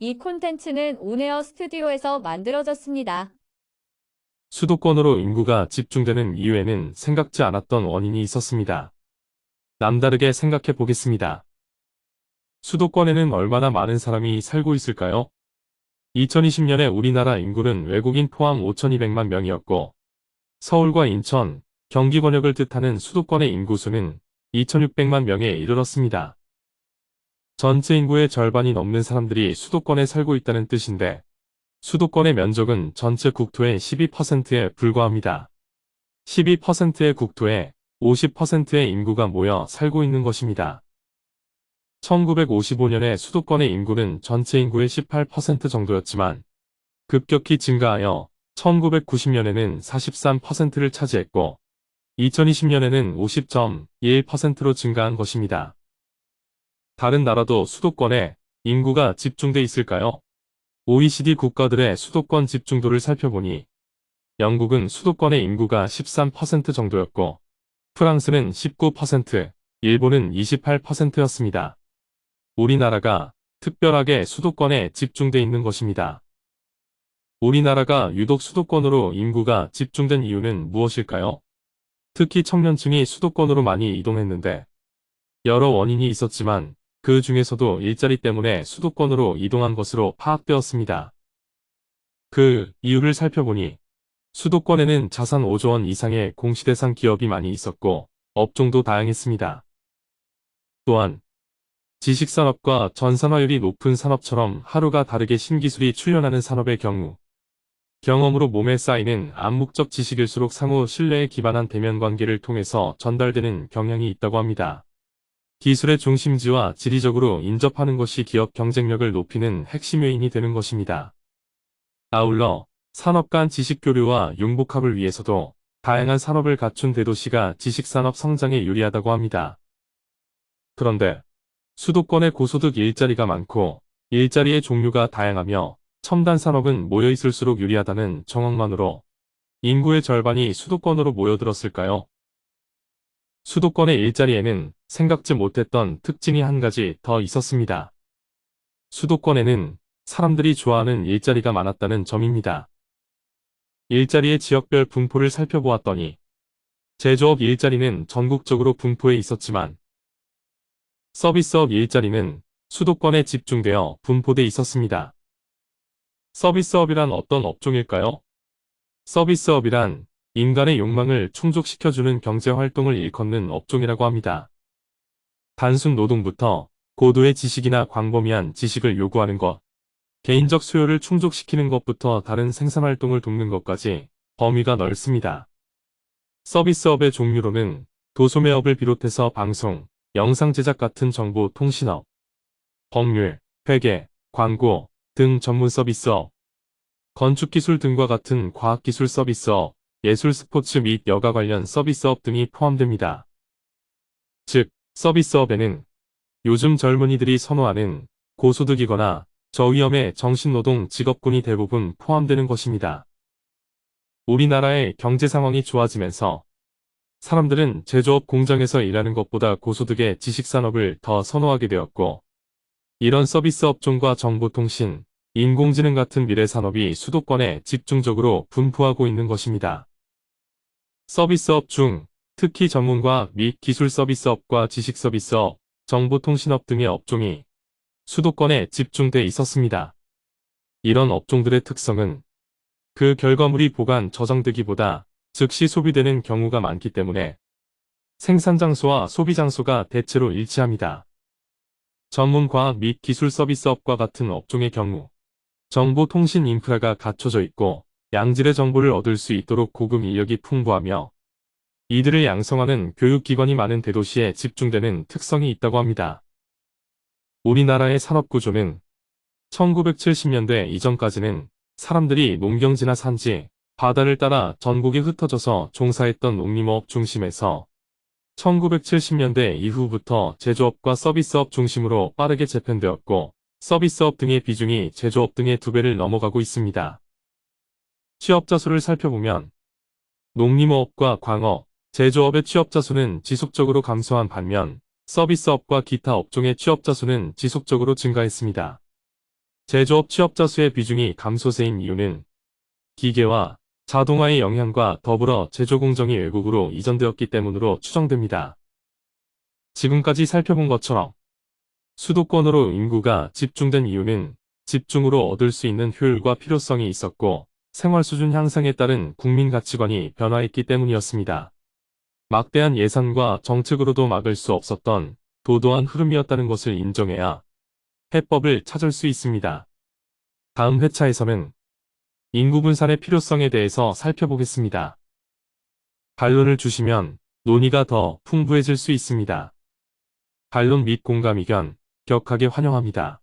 이 콘텐츠는 온에어 스튜디오에서 만들어졌습니다. 수도권으로 인구가 집중되는 이유에는 생각지 않았던 원인이 있었습니다. 남다르게 생각해 보겠습니다. 수도권에는 얼마나 많은 사람이 살고 있을까요? 2020년에 우리나라 인구는 외국인 포함 5,200만 명이었고, 서울과 인천, 경기 권역을 뜻하는 수도권의 인구수는 2,600만 명에 이르렀습니다. 전체 인구의 절반이 넘는 사람들이 수도권에 살고 있다는 뜻인데, 수도권의 면적은 전체 국토의 12%에 불과합니다. 12%의 국토에 50%의 인구가 모여 살고 있는 것입니다. 1955년에 수도권의 인구는 전체 인구의 18% 정도였지만 급격히 증가하여 1990년에는 43%를 차지했고 2020년에는 50.1%로 증가한 것입니다. 다른 나라도 수도권에 인구가 집중돼 있을까요? OECD 국가들의 수도권 집중도를 살펴보니 영국은 수도권의 인구가 13% 정도였고 프랑스는 19%, 일본은 28%였습니다. 우리나라가 특별하게 수도권에 집중돼 있는 것입니다. 우리나라가 유독 수도권으로 인구가 집중된 이유는 무엇일까요? 특히 청년층이 수도권으로 많이 이동했는데 여러 원인이 있었지만 그 중에서도 일자리 때문에 수도권으로 이동한 것으로 파악되었습니다. 그 이유를 살펴보니 수도권에는 자산 5조 원 이상의 공시대상 기업이 많이 있었고 업종도 다양했습니다. 또한 지식산업과 전산화율이 높은 산업처럼 하루가 다르게 신기술이 출현하는 산업의 경우 경험으로 몸에 쌓이는 암묵적 지식일수록 상호 신뢰에 기반한 대면관계를 통해서 전달되는 경향이 있다고 합니다. 기술의 중심지와 지리적으로 인접하는 것이 기업 경쟁력을 높이는 핵심 요인이 되는 것입니다. 아울러 산업 간 지식교류와 융복합을 위해서도 다양한 산업을 갖춘 대도시가 지식산업 성장에 유리하다고 합니다. 그런데 수도권에 고소득 일자리가 많고 일자리의 종류가 다양하며 첨단 산업은 모여있을수록 유리하다는 정황만으로 인구의 절반이 수도권으로 모여들었을까요? 수도권의 일자리에는 생각지 못했던 특징이 한 가지 더 있었습니다. 수도권에는 사람들이 좋아하는 일자리가 많았다는 점입니다. 일자리의 지역별 분포를 살펴보았더니 제조업 일자리는 전국적으로 분포해 있었지만 서비스업 일자리는 수도권에 집중되어 분포돼 있었습니다. 서비스업이란 어떤 업종일까요? 서비스업이란 인간의 욕망을 충족시켜주는 경제활동을 일컫는 업종이라고 합니다. 단순 노동부터 고도의 지식이나 광범위한 지식을 요구하는 것, 개인적 수요를 충족시키는 것부터 다른 생산활동을 돕는 것까지 범위가 넓습니다. 서비스업의 종류로는 도소매업을 비롯해서 방송, 영상 제작 같은 정보 통신업, 법률, 회계, 광고 등 전문 서비스업, 건축기술 등과 같은 과학기술 서비스업, 예술 스포츠 및 여가 관련 서비스업 등이 포함됩니다. 즉, 서비스업에는 요즘 젊은이들이 선호하는 고소득이거나 저위험의 정신노동 직업군이 대부분 포함되는 것입니다. 우리나라의 경제 상황이 좋아지면서 사람들은 제조업 공장에서 일하는 것보다 고소득의 지식산업을 더 선호하게 되었고, 이런 서비스 업종과 정보통신, 인공지능 같은 미래 산업이 수도권에 집중적으로 분포하고 있는 것입니다. 서비스업 중 특히 전문과학 및 기술 서비스업과 지식 서비스업, 정보통신업 등의 업종이 수도권에 집중돼 있었습니다. 이런 업종들의 특성은 그 결과물이 보관, 저장되기보다 즉시 소비되는 경우가 많기 때문에 생산 장소와 소비 장소가 대체로 일치합니다. 전문 과학 및 기술 서비스업과 같은 업종의 경우 정보통신 인프라가 갖춰져 있고 양질의 정보를 얻을 수 있도록 고급 인력이 풍부하며 이들을 양성하는 교육기관이 많은 대도시에 집중되는 특성이 있다고 합니다. 우리나라의 산업구조는 1970년대 이전까지는 사람들이 농경지나 산지, 바다를 따라 전국에 흩어져서 종사했던 농림업 중심에서 1970년대 이후부터 제조업과 서비스업 중심으로 빠르게 재편되었고 서비스업 등의 비중이 제조업 등의 2배를 넘어가고 있습니다. 취업자 수를 살펴보면 농림업과 광업, 제조업의 취업자 수는 지속적으로 감소한 반면 서비스업과 기타 업종의 취업자 수는 지속적으로 증가했습니다. 제조업 취업자 수의 비중이 감소세인 이유는 기계와 자동화의 영향과 더불어 제조 공정이 외국으로 이전되었기 때문으로 추정됩니다. 지금까지 살펴본 것처럼 수도권으로 인구가 집중된 이유는 집중으로 얻을 수 있는 효율과 필요성이 있었고 생활 수준 향상에 따른 국민 가치관이 변화했기 때문이었습니다. 막대한 예산과 정책으로도 막을 수 없었던 도도한 흐름이었다는 것을 인정해야 해법을 찾을 수 있습니다. 다음 회차에서는 인구 분산의 필요성에 대해서 살펴보겠습니다. 반론을 주시면 논의가 더 풍부해질 수 있습니다. 반론 및 공감 의견 격하게 환영합니다.